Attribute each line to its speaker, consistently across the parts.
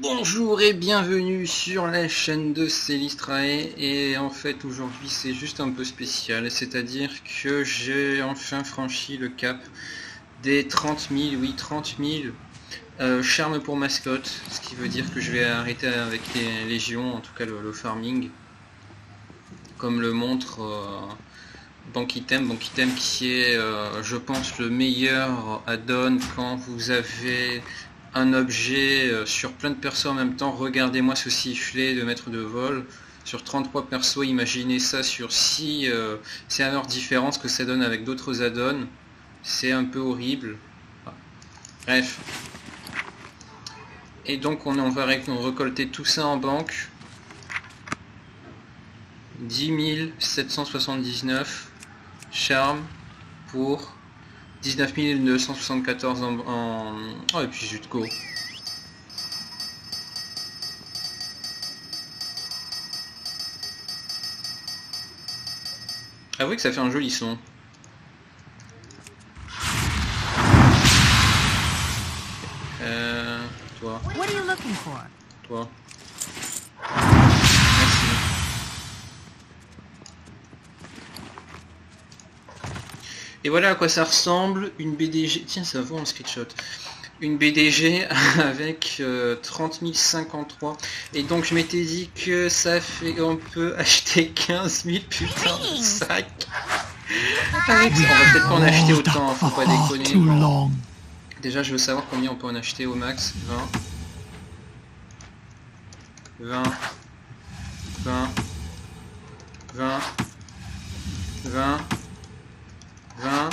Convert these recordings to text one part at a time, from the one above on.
Speaker 1: Bonjour et bienvenue sur la chaîne de Célistrae, et en fait aujourd'hui c'est juste un peu spécial, c'est-à-dire que j'ai enfin franchi le cap des 30 000, oui 30 000 charmes pour mascotte, ce qui veut dire que je vais arrêter avec les légions, en tout cas le farming, comme le montre Banquitem qui est je pense le meilleur add-on quand vous avez un objet sur plein de persos en même temps. Regardez-moi ce sifflet de maître de vol sur 33 persos, imaginez ça sur 6 serveurs différents, ce que ça donne avec d'autres add-ons, c'est un peu horrible. Bref, et donc on va récolter tout ça en banque. 10 779 charmes pour 19 274 en... Oh, et puis jus de co. Avouez que ça fait un joli son. Toi.
Speaker 2: What are you looking for?
Speaker 1: Toi. Merci. Et voilà à quoi ça ressemble, une BDG... Tiens, ça vaut en screenshot. Une BDG avec 30 053. Et donc je m'étais dit que ça fait... On peut acheter 15 000 putains de sacs. Avec ça, on va peut-être pas en acheter autant, faut pas déconner. Déjà je veux savoir combien on peut en acheter au max. 20. 20. 20. 20. 20.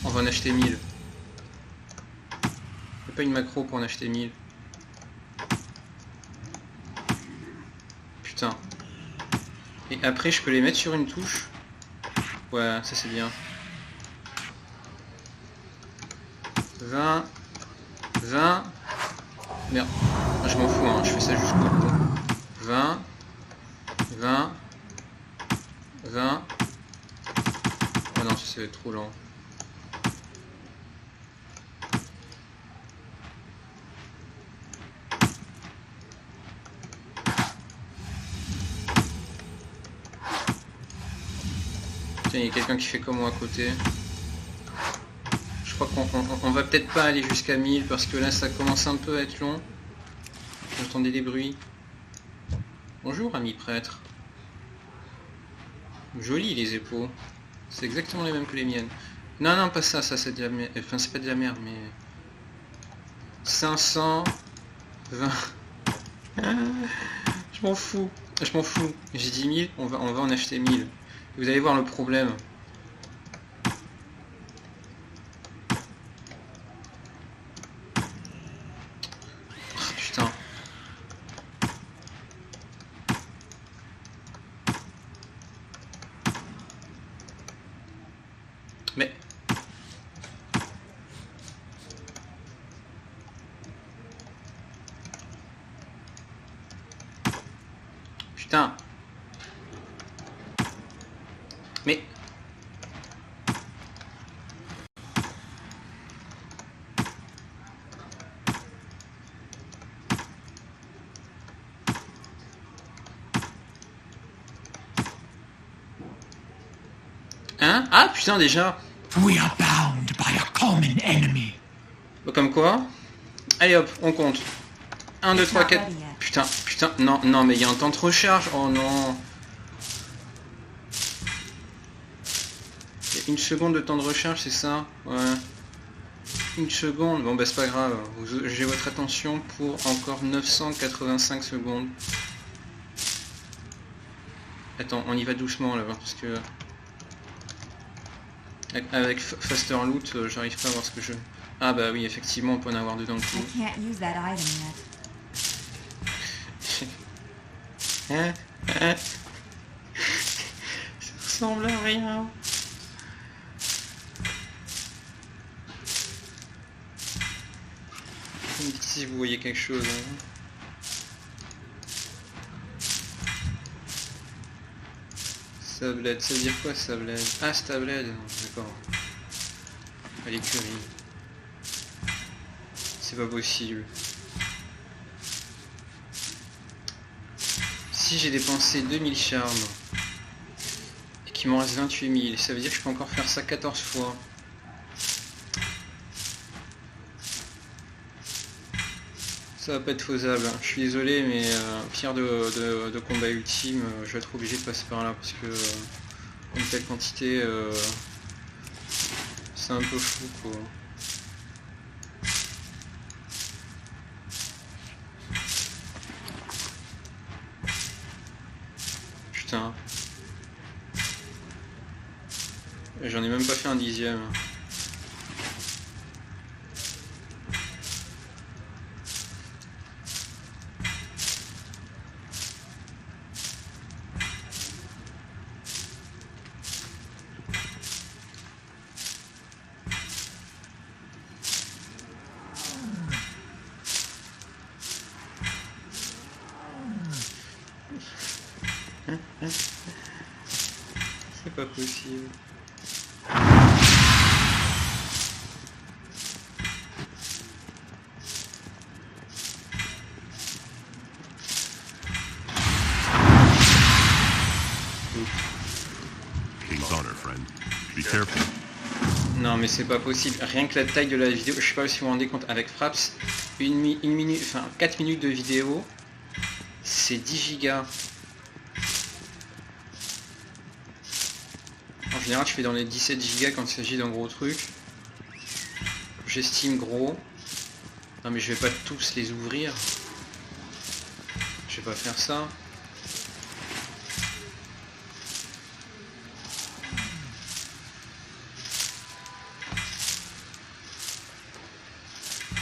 Speaker 1: On va en acheter 1000. Il n'y a pas une macro pour en acheter 1000. Putain. Et après je peux les mettre sur une touche. Ouais, ça c'est bien. 20. 20. Merde. Je m'en fous, hein. Je fais ça jusqu'au bout. 20. 20. 20. Oh non, ça va être trop lent. Tiens, il y a quelqu'un qui fait comme moi à côté. Je crois qu'on va peut-être pas aller jusqu'à 1000 parce que là ça commence un peu à être long. J'entendais des bruits. Bonjour ami prêtre. Joli les épaules. C'est exactement les mêmes que les miennes. Non, non, pas ça, ça c'est de la merde. Enfin, c'est pas de la merde, mais... 520... Je m'en fous. Je m'en fous. J'ai dit 1000, on va en acheter 1000. Vous allez voir le problème. Oh, putain. Mais... Putain. Mais... Hein? Ah putain déjà.
Speaker 3: We are bound by a common enemy.
Speaker 1: Comme quoi. Allez hop, on compte. 1, 2, 3, 4... Putain, putain, non, non, mais il y a un temps de recharge. Oh non. Il y a 1 seconde de temps de recharge, c'est ça? Ouais. 1 seconde, bon bah c'est pas grave. J'ai votre attention pour encore 985 secondes. Attends, on y va doucement là, parce que... Avec Faster Loot, j'arrive pas à voir ce que je... Ah bah oui, effectivement, on peut en avoir dedans le coup. Hein? Hein? Ça ressemble à rien. Vous me dites si vous voyez quelque chose. Hein. Sablette, ça veut dire quoi Sablette? Ah, Stablette, d'accord. À l'écurie. C'est pas possible. Si j'ai dépensé 2000 charmes et qu'il m'en reste 28 000, ça veut dire que je peux encore faire ça 14 fois. Ça va pas être faisable, je suis désolé, mais pierre de combat ultime, je vais être obligé de passer par là parce que une telle quantité, c'est un peu fou quoi. Putain. J'en ai même pas fait un dixième. C'est pas possible.
Speaker 2: King's honor, friend. Be careful.
Speaker 1: Non mais c'est pas possible, rien que la taille de la vidéo, je sais pas si vous vous rendez compte, avec Fraps, une minute, enfin 4 minutes de vidéo, c'est 10 gigas. En général je fais dans les 17 gigas quand il s'agit d'un gros truc. J'estime gros. Non mais je vais pas tous les ouvrir. Je vais pas faire ça.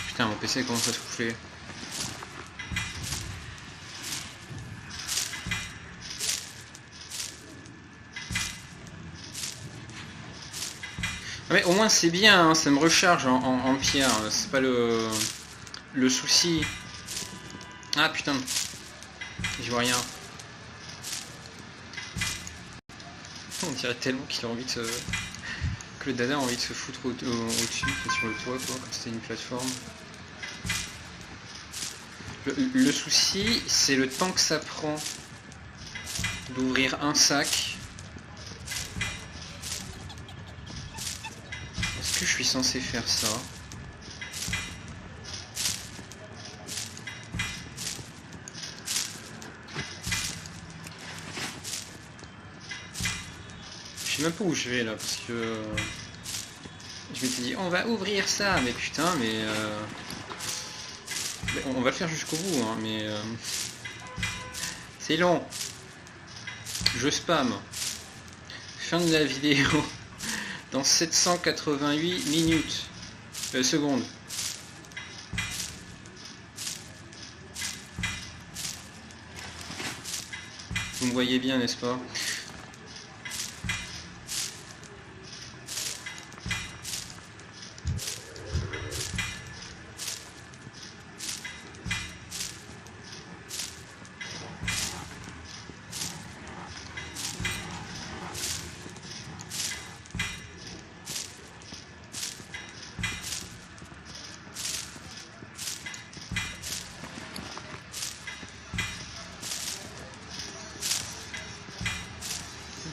Speaker 1: Putain, mon PC commence à se coucher. Ah mais au moins c'est bien, hein, ça me recharge en pierre, c'est pas le souci. Ah putain, je vois rien. On dirait tellement qu'il a envie de se... que le dada a envie de se foutre au-dessus, sur le toit quoi, comme c'était une plateforme. Le souci, c'est le temps que ça prend d'ouvrir un sac. Est-ce que je suis censé faire ça? Je sais même pas où je vais là, parce que... je m'étais dit, on va ouvrir ça, mais putain, mais... on va le faire jusqu'au bout, hein, mais... c'est long. Je spam. Fin de la vidéo. Dans 788 minutes. Secondes. Vous me voyez bien, n'est-ce pas?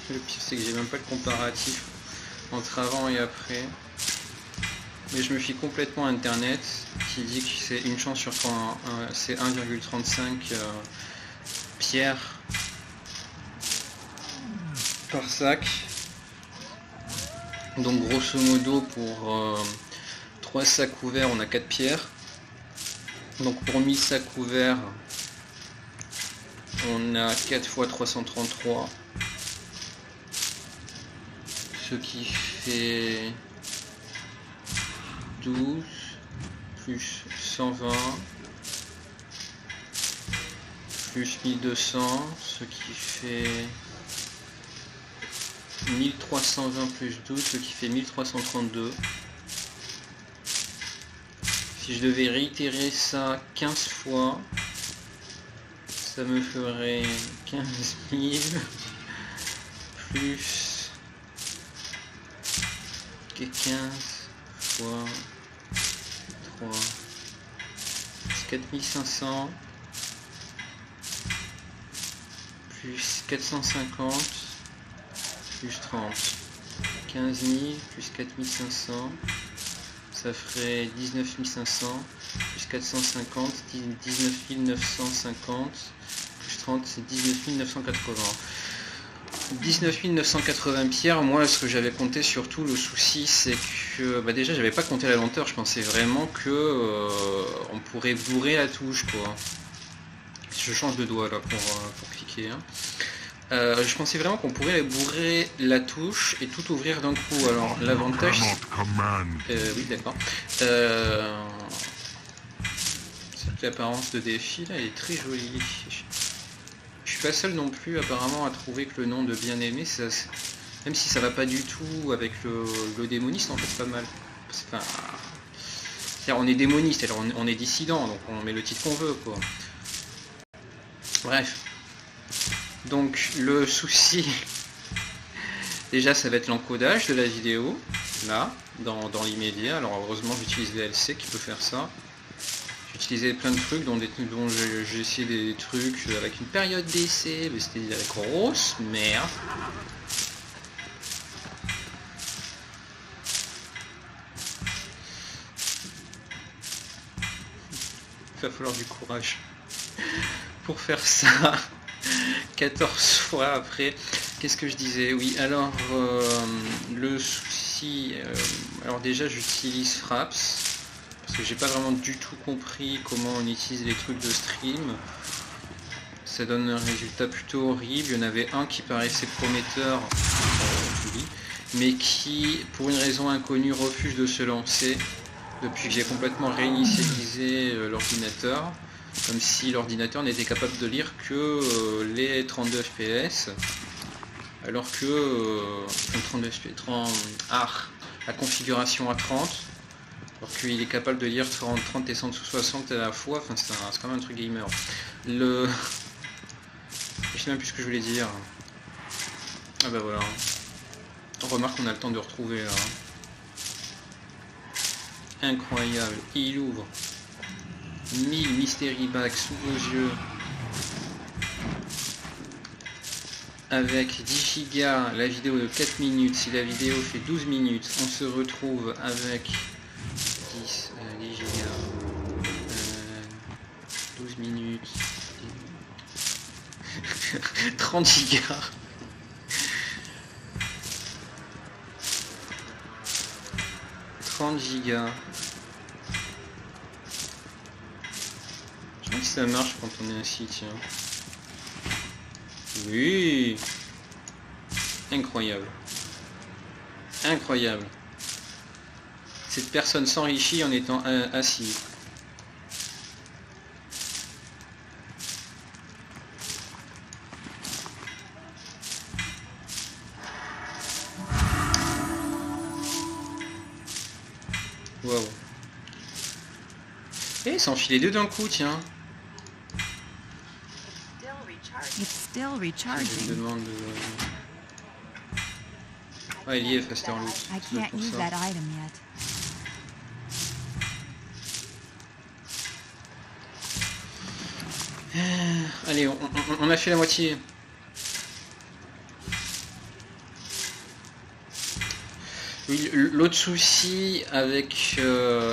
Speaker 1: Le pire c'est que j'ai même pas le comparatif entre avant et après. Mais je me fie complètement à internet qui dit que c'est une chance sur c'est 1,35 pierres par sac. Donc grosso modo pour 3 sacs ouverts on a 4 pierres. Donc pour 1000 sacs ouverts on a 4 fois 333. Ce qui fait 12 plus 120 plus 1200, ce qui fait 1320 plus 12, ce qui fait 1332. Si je devais réitérer ça 15 fois, ça me ferait 15 000 plus 15 fois 3, c'est 4500 plus 450, plus 30. 15 000, plus 4 500, ça ferait 19 500, plus 450, 19 950, plus 30, c'est 19 980. 19 980 pierres. Moi, ce que j'avais compté, surtout le souci, c'est que déjà j'avais pas compté la lenteur. Je pensais vraiment que on pourrait bourrer la touche, quoi. Je change de doigt là pour cliquer, hein. Je pensais vraiment qu'on pourrait bourrer la touche et tout ouvrir d'un coup. Alors l'avantage, oui, d'accord, c'est que l'apparence de défi là, elle est très jolie. Je suis pas seul non plus apparemment à trouver que le nom de Bien-Aimé, même si ça va pas du tout avec le démoniste, en fait c'est pas mal. Enfin, on est démoniste, alors on est dissident, donc on met le titre qu'on veut, quoi. Bref. Donc le souci, déjà ça va être l'encodage de la vidéo, là, dans l'immédiat. Alors heureusement j'utilise VLC qui peut faire ça. J'ai utilisé plein de trucs dont j'ai essayé des trucs avec une période d'essai, mais c'était de la grosse merde. Il va falloir du courage pour faire ça. 14 fois après. Qu'est-ce que je disais? Oui, alors le souci, alors déjà j'utilise Fraps parce que j'ai pas vraiment du tout compris comment on utilise les trucs de stream. Ça donne un résultat plutôt horrible. Il y en avait un qui paraissait prometteur, mais qui pour une raison inconnue refuse de se lancer depuis que j'ai complètement réinitialisé l'ordinateur. Comme si l'ordinateur n'était capable de lire que les 32 fps, alors que 32 fps, la configuration à 30, alors qu'il est capable de lire 30 et 160 à la fois. Enfin, c'est quand même un truc gamer. Je sais même plus ce que je voulais dire. Ah bah voilà. On remarque qu'on a le temps de retrouver là. Incroyable. Il ouvre 1000 mystery bags sous vos yeux avec 10 gigas, la vidéo de 4 minutes. Si la vidéo fait 12 minutes, on se retrouve avec 10 gigas, 12 minutes, 30 gigas. Je sais pas si ça marche quand on est assis, tiens. Oui. Incroyable. Incroyable. Cette personne s'enrichit en étant assis. Waouh. Eh, s'enfile les deux d'un coup, tiens.
Speaker 4: It's still
Speaker 1: Je me
Speaker 4: recharging.
Speaker 1: demande Ah, il y est, Faster Loot.
Speaker 4: I
Speaker 1: C'est
Speaker 4: can't
Speaker 1: pour
Speaker 4: use
Speaker 1: ça.
Speaker 4: that item yet.
Speaker 1: Allez, on a fait la moitié. Oui, l'autre souci avec,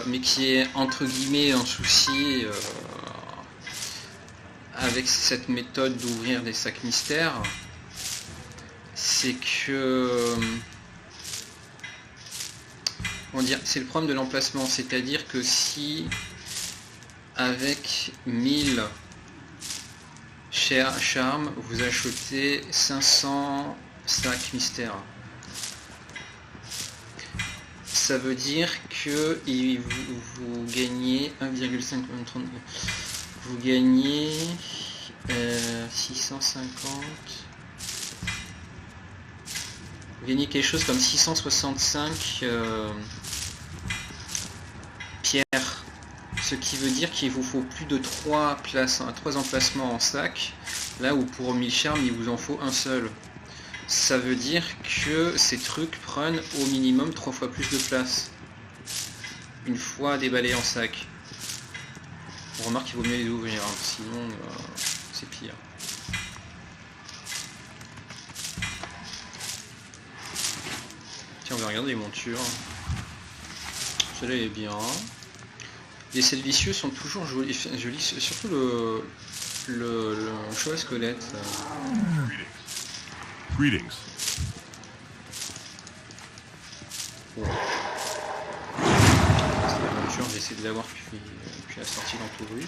Speaker 1: mais qui est entre guillemets un souci avec cette méthode d'ouvrir des sacs mystères, c'est que, comment dire, c'est le problème de l'emplacement, c'est-à-dire que si avec 1000 charmes vous achetez 500 sacs mystères, ça veut dire que vous gagnez 1,5, vous gagnez 650, vous gagnez quelque chose comme 665 pierres, ce qui veut dire qu'il vous faut plus de 3 emplacements en sac, là où pour 1000 charmes il vous en faut un seul. Ça veut dire que ces trucs prennent au minimum 3 fois plus de place une fois déballés en sac. On remarque qu'il vaut mieux les ouvrir, hein, sinon c'est pire. Tiens, on va regarder les montures. Celle-là est bien. Les selles vicieux sont toujours jolis, surtout le cheval squelette.
Speaker 2: Greetings.
Speaker 1: Bon. C'est la monture, j'ai essayé de l'avoir depuis la sortie d'Antourus.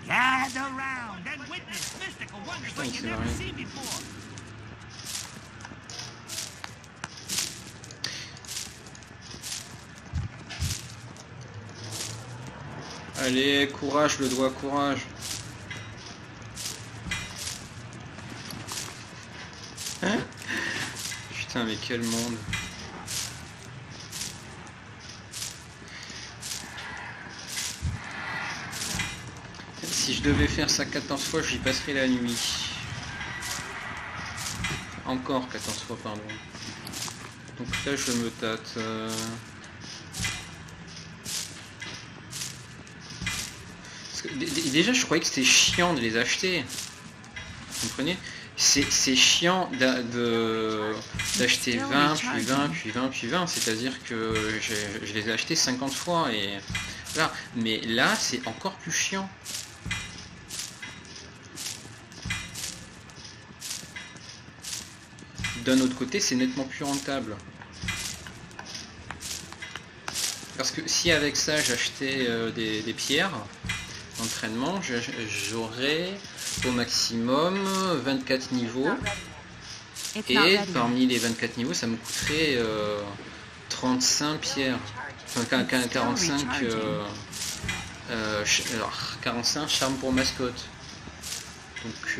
Speaker 3: Gather round and witness mystical wonders like you've never seen before.
Speaker 1: Allez, courage le doigt, courage. Hein? Putain, mais quel monde. Si je devais faire ça 14 fois, j'y passerais la nuit. Encore 14 fois, pardon. Donc là, je me tâte. Parce que, déjà, je croyais que c'était chiant de les acheter. Vous comprenez? C'est chiant d'acheter 20, puis 20, puis 20, puis 20. C'est-à-dire que je les ai achetés 50 fois. Et voilà. Mais là, c'est encore plus chiant. D'un autre côté, c'est nettement plus rentable. Parce que si avec ça j'achetais des pierres d'entraînement, j'aurais au maximum 24 niveaux. Et parmi les 24 niveaux, ça me coûterait 35 pierres. Enfin, 45 charmes pour mascotte. Donc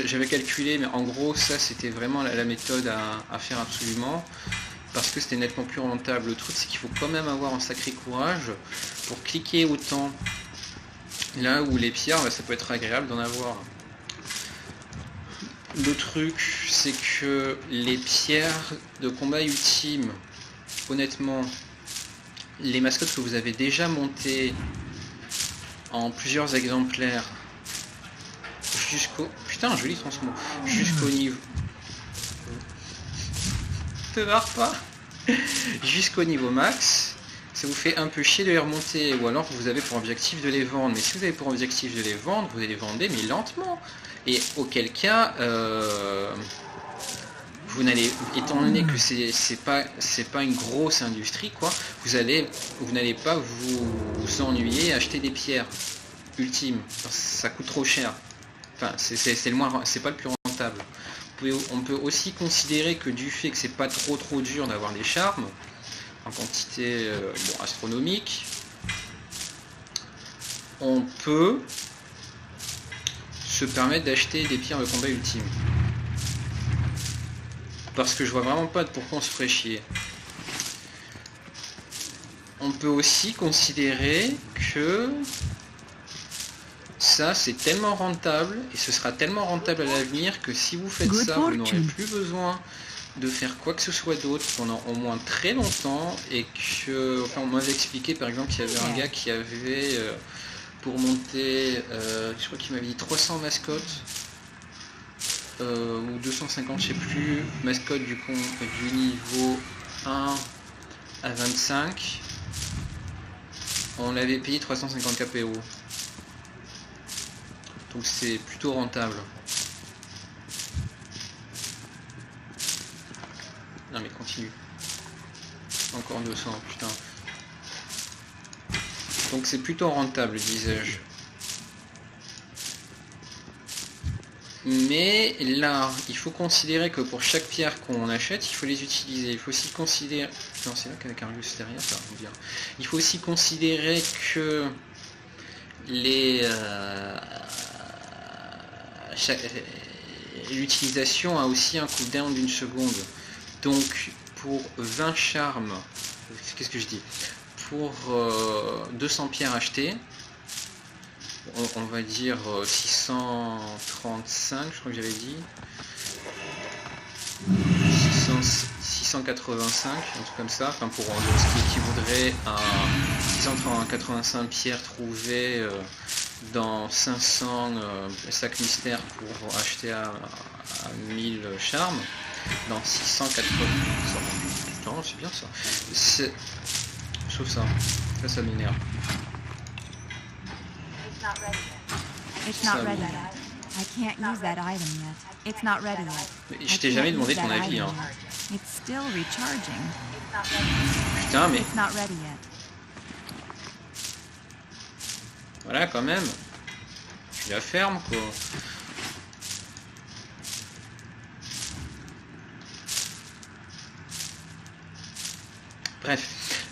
Speaker 1: j'avais calculé, mais en gros ça c'était vraiment la méthode à faire absolument, parce que c'était nettement plus rentable. Le truc c'est qu'il faut quand même avoir un sacré courage pour cliquer autant. Là où les pierres, ça peut être agréable d'en avoir. Le truc c'est que les pierres de combat ultime, honnêtement, les mascottes que vous avez déjà montées en plusieurs exemplaires, jusqu'au... Putain, joli transmo. Jusqu'au niveau... Te barre pas. Jusqu'au niveau max, ça vous fait un peu chier de les remonter. Ou alors vous avez pour objectif de les vendre. Mais si vous avez pour objectif de les vendre, vous allez les vendre mais lentement. Et auquel cas, vous n'allez... Étant donné que c'est pas une grosse industrie, quoi, vous n'allez pas vous ennuyer à acheter des pierres ultimes. Ça coûte trop cher. Enfin, c'est le moins, c'est pas le plus rentable. On peut aussi considérer que du fait que c'est pas trop dur d'avoir des charmes en quantité astronomique, on peut se permettre d'acheter des pierres de combat ultime. Parce que je vois vraiment pas pourquoi on se ferait chier. On peut aussi considérer que ça c'est tellement rentable, et ce sera tellement rentable à l'avenir, que si vous faites ça, vous n'aurez plus besoin de faire quoi que ce soit d'autre pendant au moins très longtemps. Et que, enfin, on m'avait expliqué par exemple qu'il y avait un gars qui avait pour monter, je crois qu'il m'avait dit 300 mascottes ou 250, je sais plus, mascottes du niveau 1 à 25, on l'avait payé 350 KPO. Donc c'est plutôt rentable. Non mais continue. Encore 200, putain. Donc c'est plutôt rentable, disais-je. Mais là, il faut considérer que pour chaque pierre qu'on achète, il faut les utiliser. Il faut aussi considérer... Non, c'est là qu'avec Argus derrière, ça va bien. Il faut aussi considérer que l'utilisation a aussi un cooldown d'une seconde. Donc pour 20 charmes, qu'est-ce que je dis, pour 200 pierres achetées, on va dire 635, je crois que j'avais dit. 685, un truc comme ça, enfin pour ce qui équivaudrait à 685 pierres trouvées dans 500 sacs mystères pour acheter à 1000 charmes, dans 680. Non, c'est bien ça. Sauf ça. Ça m'énerve.
Speaker 4: It's not ready yet. I can't use that item yet. It's not ready yet.
Speaker 1: Je t'ai jamais demandé ton avis, hein.
Speaker 4: It's still recharging.
Speaker 1: Putain, mais...
Speaker 4: It's not ready yet.
Speaker 1: Voilà, quand même. Tu la fermes, quoi. Bref.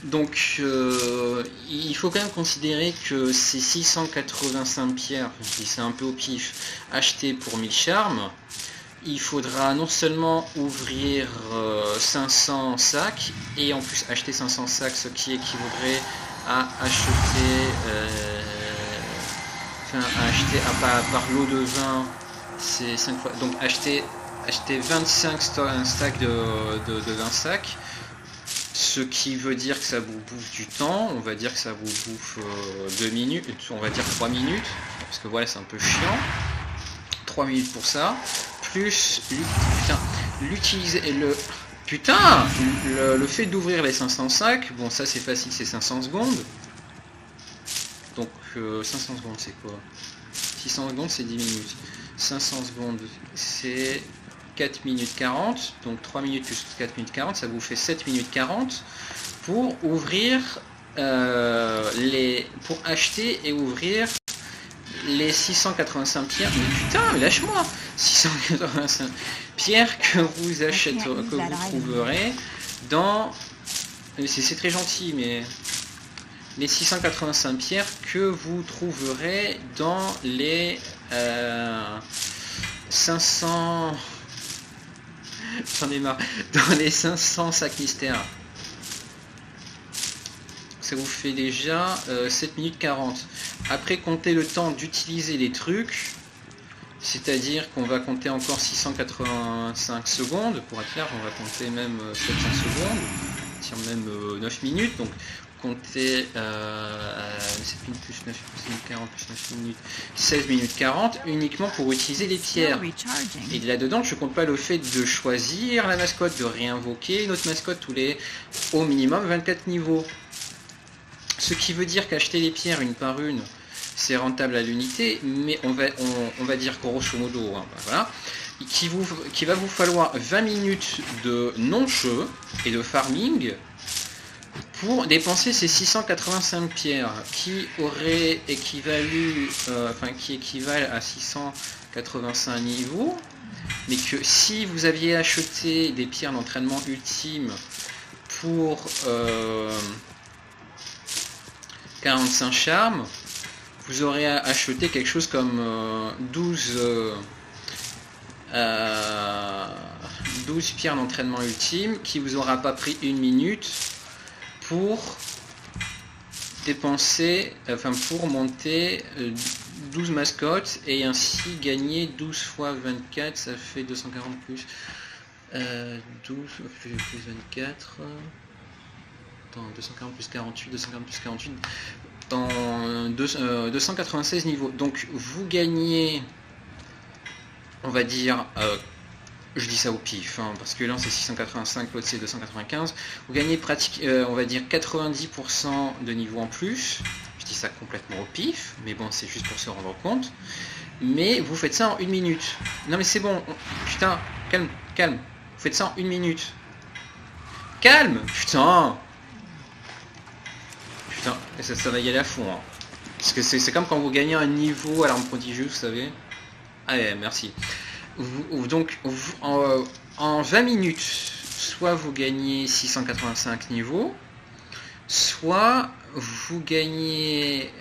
Speaker 1: Donc, il faut quand même considérer que ces 685 pierres, je dis c'est un peu au pif, achetées pour 1000 charmes, il faudra non seulement ouvrir 500 sacs, et en plus acheter 500 sacs, ce qui équivaudrait à acheter, par lot de vin, c'est 5 fois, donc acheter 25 stacks de 20 sacs, ce qui veut dire que ça vous bouffe du temps, on va dire que ça vous bouffe 2 minutes, on va dire 3 minutes, parce que voilà c'est un peu chiant, 3 minutes pour ça, plus l'utiliser le fait d'ouvrir les 500 sacs, bon ça c'est facile, c'est 500 secondes, donc 500 secondes c'est quoi, 600 secondes c'est 10 minutes, 500 secondes c'est 4 minutes 40, donc 3 minutes plus 4 minutes 40, ça vous fait 7 minutes 40 pour ouvrir pour acheter et ouvrir les 685 pierres. Mais putain, mais lâche-moi, 685 pierres que vous achetez, que vous trouverez dans... C'est très gentil, mais les 685 pierres que vous trouverez dans les 500... J'en ai marre. Dans les 500 sacs mystères. Ça vous fait déjà 7 minutes 40. Après, comptez le temps d'utiliser les trucs. C'est-à-dire qu'on va compter encore 685 secondes. Pour être clair, on va compter même 700 secondes. Tiens, même 9 minutes. Donc, comptez 7 minutes plus 9 minutes 40 plus 9 minutes, 16 minutes 40 uniquement pour utiliser les pierres. Et là-dedans, je compte pas le fait de choisir la mascotte, de réinvoquer une autre mascotte tous les au minimum 24 niveaux. Ce qui veut dire qu'acheter les pierres une par une, c'est rentable à l'unité, mais on va dire grosso modo, hein, voilà, qui va vous falloir 20 minutes de non-jeu et de farming pour dépenser ces 685 pierres qui auraient équivalu, qui équivalent à 685 niveaux, mais que si vous aviez acheté des pierres d'entraînement ultime pour 45 charmes, vous aurez acheté quelque chose comme 12 pierres d'entraînement ultime qui vous aura pas pris une minute pour dépenser, pour monter 12 mascottes et ainsi gagner 12 fois 24, ça fait 240 plus 12 plus 24, attends, 240 plus 48, 240 plus 48, dans 296 niveaux. Donc vous gagnez, on va dire, je dis ça au pif, hein, parce que l'un c'est 685, l'autre c'est 295. Vous gagnez on va dire 90% de niveau en plus. Je dis ça complètement au pif, mais bon, c'est juste pour se rendre compte. Mais vous faites ça en 1 minute. Non mais c'est bon, putain, calme. Vous faites ça en 1 minute. Calme, putain. Putain, ça va y aller à fond. Hein. Parce que c'est comme quand vous gagnez un niveau à l'arme prodigieuse, vous savez. Allez, merci. Donc en 20 minutes, soit vous gagnez 685 niveaux, soit vous gagnez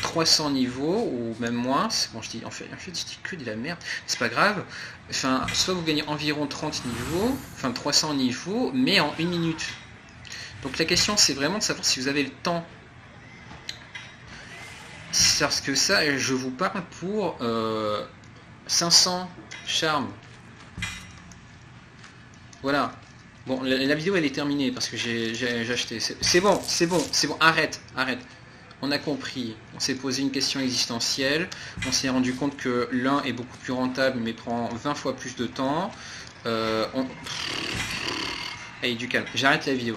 Speaker 1: 300 niveaux, ou même moins. Bon, je dis en fait je dis que de la merde, c'est pas grave. Enfin, soit vous gagnez environ 30 niveaux, 300 niveaux, mais en 1 minute. Donc la question c'est vraiment de savoir si vous avez le temps. Parce que ça, je vous parle pour 500 charmes. Voilà. Bon, la vidéo elle est terminée parce que j'ai acheté. C'est bon, arrête. On a compris, on s'est posé une question existentielle, on s'est rendu compte que l'un est beaucoup plus rentable mais prend 20 fois plus de temps. Allez, du calme, j'arrête la vidéo.